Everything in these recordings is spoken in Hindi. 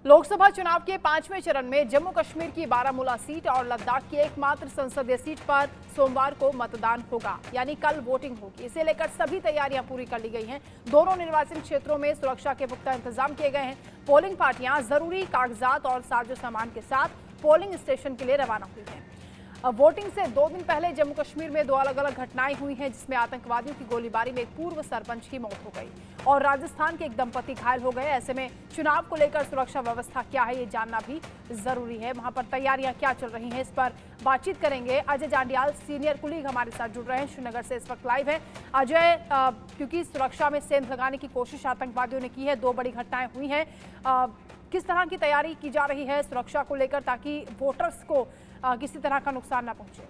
लोकसभा चुनाव के 5वें चरण में जम्मू कश्मीर की बारामूला सीट और लद्दाख की एकमात्र संसदीय सीट पर सोमवार को मतदान होगा, यानी कल वोटिंग होगी। इसे लेकर सभी तैयारियां पूरी कर ली गई हैं। दोनों निर्वाचन क्षेत्रों में सुरक्षा के पुख्ता इंतजाम किए गए हैं। पोलिंग पार्टियां जरूरी कागजात और साजो सामान के साथ पोलिंग स्टेशन के लिए रवाना हुई हैं। वोटिंग से 2 दिन पहले जम्मू कश्मीर में 2 अलग अलग घटनाएं हुई हैं, जिसमें आतंकवादियों की गोलीबारी में एक पूर्व सरपंच की मौत हो गई और राजस्थान के एक दंपति घायल हो गए। ऐसे में चुनाव को लेकर सुरक्षा व्यवस्था क्या है, ये जानना भी जरूरी है। वहां पर तैयारियां क्या चल रही हैं, इस पर बातचीत करेंगे। अजय जांडियाल, सीनियर कुलीग हमारे साथ जुड़ रहे हैं, श्रीनगर से इस वक्त लाइव है। अजय, क्योंकि सुरक्षा में सेंध लगाने की कोशिश आतंकवादियों ने की है, 2 बड़ी घटनाएं हुई हैं, किस तरह की तैयारी की जा रही है सुरक्षा को लेकर ताकि वोटर्स को किसी तरह का नुकसान ना पहुंचे?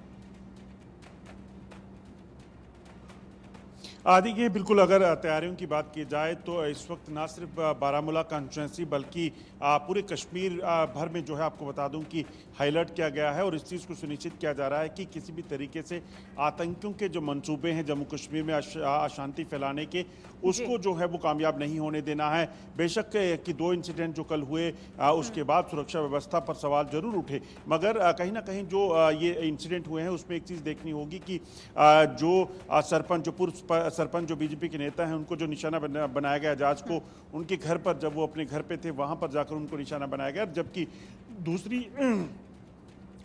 देखिए, बिल्कुल अगर तैयारियों की बात की जाए तो इस वक्त ना सिर्फ बारामूला कॉन्स्टिट्यूंसी बल्कि पूरे कश्मीर भर में जो है आपको बता दूं कि हाई अलर्ट किया गया है और इस चीज़ को सुनिश्चित किया जा रहा है कि किसी भी तरीके से आतंकियों के जो मंसूबे हैं जम्मू कश्मीर में अशांति फैलाने के, उसको जो है वो कामयाब नहीं होने देना है। बेशक कि 2 इंसिडेंट जो कल हुए उसके बाद सुरक्षा व्यवस्था पर सवाल जरूर उठे, मगर कहीं ना कहीं जो ये इंसिडेंट हुए हैं उसमें एक चीज़ देखनी होगी कि जो सरपंच, जो पूर्व सरपंच, जो बीजेपी के नेता हैं, उनको जो निशाना बनाया गया जहाज को, उनके घर पर जब वो अपने घर पे थे वहां पर जाकर उनको निशाना बनाया गया। जबकि दूसरी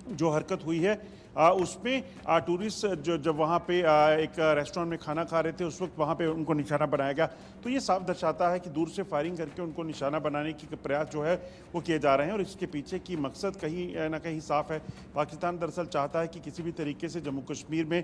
जो हरकत हुई है उसमें टूरिस्ट जब वहाँ पे एक रेस्टोरेंट में खाना खा रहे थे, उस वक्त वहाँ पे उनको निशाना बनाया गया। तो ये साफ दर्शाता है कि दूर से फायरिंग करके उनको निशाना बनाने की प्रयास जो है वो किए जा रहे हैं और इसके पीछे की मकसद कहीं ना कहीं साफ है। पाकिस्तान दरअसल चाहता है कि किसी भी तरीके से जम्मू कश्मीर में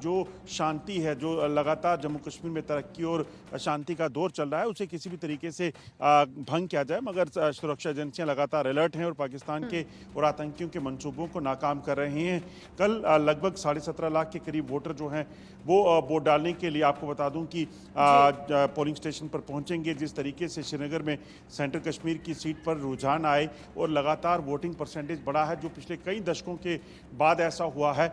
जो शांति है, जो लगातार जम्मू कश्मीर में तरक्की और शांति का दौर चल रहा है, उसे किसी भी तरीके से भंग किया जाए। मगर सुरक्षा एजेंसियाँ लगातार अलर्ट हैं और पाकिस्तान के और आतंकियों के मंसूबों को नाकाम कर रहे हैं। कल लगभग 17.5 लाख के करीब वोटर जो हैं वो वोट डालने के लिए आपको बता दूं कि पोलिंग स्टेशन पर पहुंचेंगे। जिस तरीके से श्रीनगर में सेंट्रल कश्मीर की सीट पर रुझान आए और लगातार वोटिंग परसेंटेज बढ़ा है, जो पिछले कई दशकों के बाद ऐसा हुआ है,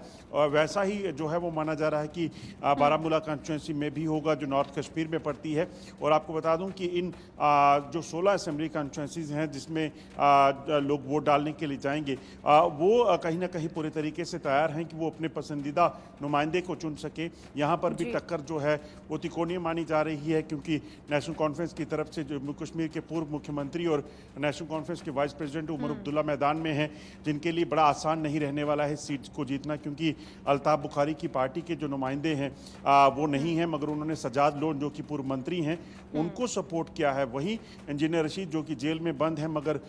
वैसा ही जो है वो माना जा रहा है कि बारामूला कॉन्स्टिट्यूंसी में भी होगा, जो नॉर्थ कश्मीर में पड़ती है। और आपको बता दूं कि इन जो 16 असेंबली कॉन्स्टिट्यूंसीज हैं जिसमें लोग वोट डालने के लिए जाएंगे, वो कहीं ना कहीं पूरे तरीके से तैयार हैं कि वो अपने पसंदीदा नुमाइंदे को चुन सके। यहाँ पर भी टक्कर जो है वो तिकोनी मानी जा रही है, क्योंकि नेशनल कॉन्फ्रेंस की तरफ से जम्मू कश्मीर के पूर्व मुख्यमंत्री और नेशनल कॉन्फ्रेंस के वाइस प्रेसिडेंट उमर अब्दुल्ला मैदान में हैं, जिनके लिए बड़ा आसान नहीं रहने वाला है सीट को जीतना, क्योंकि अल्ताफ बुखारी की पार्टी के जो नुमाइंदे हैं वो नहीं हैं, मगर उन्होंने सजाद लोन जो कि पूर्व मंत्री हैं उनको सपोर्ट किया है। वहीं इंजीनियर रशीद जो कि जेल में बंद है, मगर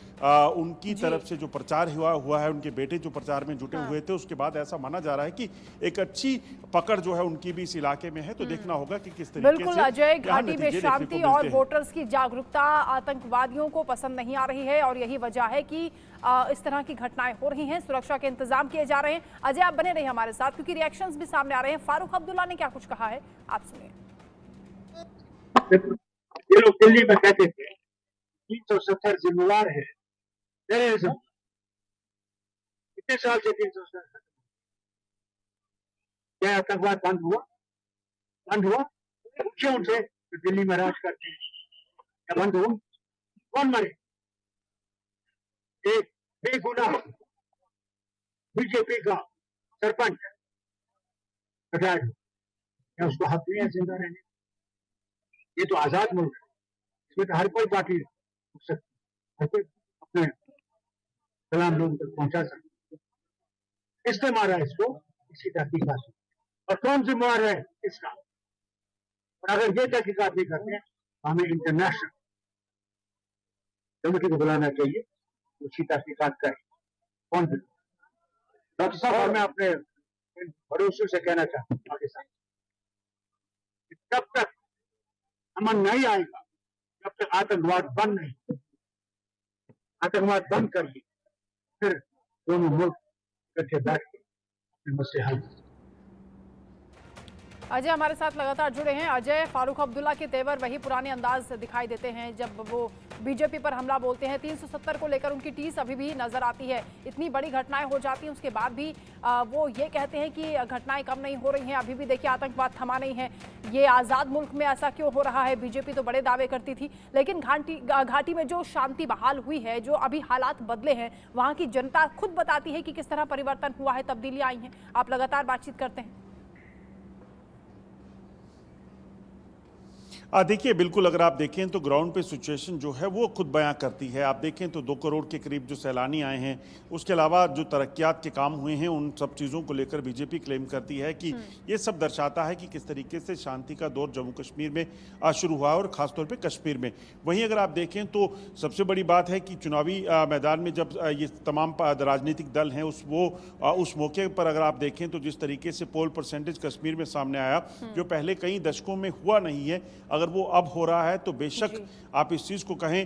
उनकी तरफ से जो प्रचार हुआ है, उनके बेटे जो प्रचार में जुटे हुए थे, उसके बाद ऐसा माना जा रहा है कि एक अच्छी पकड़ जो है उनकी भी इस इलाके में है। तो देखना होगा कि किस तरीके बिल्कुल से अजय, घाटी में शांति और वोटर्स की जागरूकता आतंकवादियों को पसंद नहीं आ रही है और यही वजह है कि इस तरह की घटनाएं हो रही हैं। सुरक्षा के इंतजाम किए जा रहे हैं। अजय, आप बने रहिए हमारे साथ क्योंकि रिएक्शंस भी सामने आ रहे हैं। फारूक अब्दुल्ला ने क्या कुछ कहा है, आप सुनिए। ये लोग दिल्ली में कहते थे 370 जिम्मेवार है, कितने साल से 370? क्या आतंकवाद बंद हुआ? पूछिए उनसे तो दिल्ली में राज करते हैं, क्या बंद हुआ? कौन मरे? एक बेगुनाह बीजेपी का सरपंच क्या उसको हक नहीं है जिंदा रहने? ये तो आजाद मुल्क है, इसमें तो हर कोई पार्टी हो सकती है, हर कोई अपने सलाम लोगों तक पहुंचा सकते। किसने मारा इसको? इसकी तहकीकात, और कौन जिम्मेवार है इसका? और अगर ये तहकीकात नहीं करते हैं तो हमें इंटरनेशनल कमेटी को बुलाना चाहिए, उसकी तहकीकात करें। कौन? डॉक्टर साहब, मैं अपने भरोसे से कहना चाहता हूँ पाकिस्तान, जब तक अमन नहीं आएगा, जब तक आतंकवाद बंद नहीं, आतंकवाद बंद करिए, फिर दोनों मुल्क इकट्ठे बैठ के मसले हल। अजय हमारे साथ लगातार जुड़े हैं। अजय, फारूक अब्दुल्ला के तेवर वही पुराने अंदाज दिखाई देते हैं जब वो बीजेपी पर हमला बोलते हैं। 370 को लेकर उनकी टीस अभी भी नजर आती है। इतनी बड़ी घटनाएं हो जाती हैं उसके बाद भी वो ये कहते हैं कि घटनाएं कम नहीं हो रही हैं। अभी भी देखिए आतंकवाद थमा नहीं है। ये आजाद मुल्क में ऐसा क्यों हो रहा है? बीजेपी तो बड़े दावे करती थी, लेकिन घाटी में जो शांति बहाल हुई है, जो अभी हालात बदले हैं, वहां की जनता खुद बताती है कि किस तरह परिवर्तन हुआ है, तब्दीलियां आई हैं। आप लगातार बातचीत करते हैं। देखिए, बिल्कुल अगर आप देखें तो ग्राउंड पे सिचुएशन जो है वो खुद बयां करती है। आप देखें तो 2 करोड़ के करीब जो सैलानी आए हैं, उसके अलावा जो तरक्यात के काम हुए हैं, उन सब चीज़ों को लेकर बीजेपी क्लेम करती है कि ये सब दर्शाता है कि किस तरीके से शांति का दौर जम्मू कश्मीर में शुरू हुआ और ख़ासतौर पर कश्मीर में। वहीं अगर आप देखें तो सबसे बड़ी बात है कि चुनावी मैदान में जब ये तमाम राजनीतिक दल हैं उस मौके पर अगर आप देखें तो जिस तरीके से पोल परसेंटेज कश्मीर में सामने आया, जो पहले कई दशकों में हुआ नहीं है, अगर वो अब हो रहा है तो बेशक आप इस चीज़ को कहें।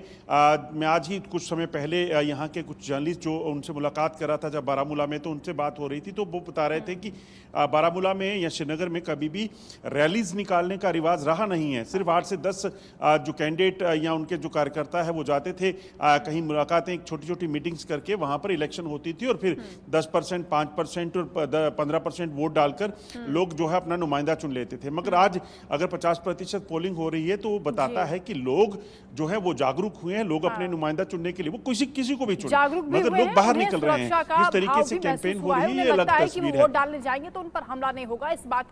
मैं आज ही कुछ समय पहले यहाँ के कुछ जर्नलिस्ट जो उनसे मुलाकात कर रहा था जब बारामूला में, तो उनसे बात हो रही थी, तो वो बता रहे थे कि बारामूला में या श्रीनगर में कभी भी रैलीज निकालने का रिवाज रहा नहीं है। सिर्फ 8 से 10 जो कैंडिडेट या उनके जो कार्यकर्ता है वो जाते थे, कहीं मुलाकातें, छोटी छोटी मीटिंग्स करके वहाँ पर इलेक्शन होती थी और फिर 10%, 5% और 15% वोट डालकर लोग जो है अपना नुमाइंदा चुन लेते थे। मगर आज अगर 50% पोलिंग हो रही है तो वो बताता है कि लोग जो है वो जागरूक हुए हैं। लोग अपने नुमाइंदा चुनने के लिए वो किसी को भी चुने, मगर लोग बाहर निकल रहे हैं। जिस तरीके से कैंपेन हो रही है, ये अलग तस्वीर है। वोट डालने जाएंगे तो उन पर हमला नहीं होगा, इस बात